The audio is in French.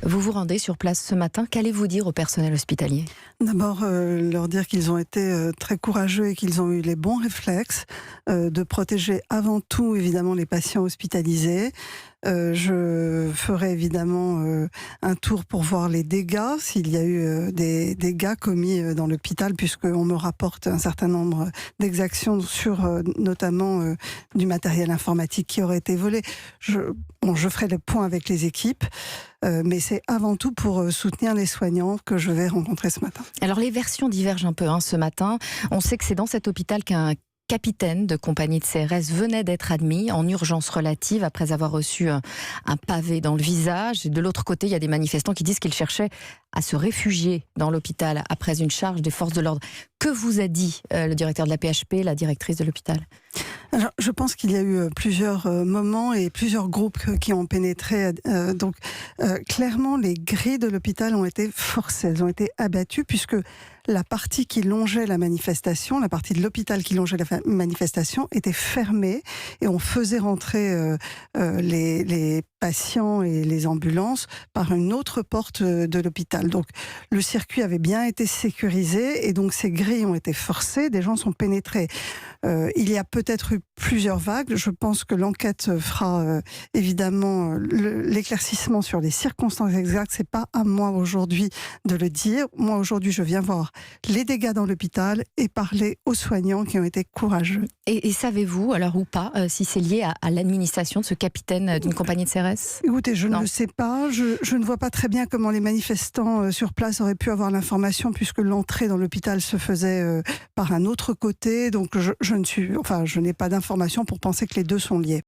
Vous vous rendez sur place ce matin. Qu'allez-vous dire au personnel hospitalier? D'abord, leur dire qu'ils ont été très courageux et qu'ils ont eu les bons réflexes de protéger avant tout, évidemment, les patients hospitalisés. Je ferai évidemment un tour pour voir les dégâts, s'il y a eu des dégâts commis dans l'hôpital, puisqu'on me rapporte un certain nombre d'exactions sur notamment du matériel informatique qui aurait été volé. Je ferai le point avec les équipes, mais c'est avant tout pour soutenir les soignants que je vais rencontrer ce matin. Alors les versions divergent un peu ce matin. On sait que c'est dans cet hôpital qu'un capitaine de compagnie de CRS venait d'être admis en urgence relative après avoir reçu un pavé dans le visage. Et de l'autre côté, il y a des manifestants qui disent qu'ils cherchaient à se réfugier dans l'hôpital après une charge des forces de l'ordre. Que vous a dit le directeur de la PHP, la directrice de l'hôpital ? Alors, je pense qu'il y a eu plusieurs moments et plusieurs groupes qui ont pénétré. Clairement, les grilles de l'hôpital ont été forcées, elles ont été abattues, puisque la partie qui longeait la manifestation, la partie de l'hôpital qui longeait la manifestation était fermée et on faisait rentrer les patients et les ambulances par une autre porte de l'hôpital. Donc le circuit avait bien été sécurisé et donc ces grilles ont été forcées, des gens sont pénétrés. Il y a peut-être eu plusieurs vagues. Je pense que l'enquête fera évidemment l'éclaircissement sur les circonstances exactes. C'est pas à moi aujourd'hui de le dire. Moi aujourd'hui, je viens voir les dégâts dans l'hôpital et parler aux soignants qui ont été courageux. Et savez-vous, alors ou pas, si c'est lié à l'administration de ce capitaine d'une compagnie de CRS ? Écoutez, je ne le sais pas. Je ne vois pas très bien comment les manifestants sur place auraient pu avoir l'information, puisque l'entrée dans l'hôpital se faisait par un autre côté. Donc je n'ai pas d'information pour penser que les deux sont liés.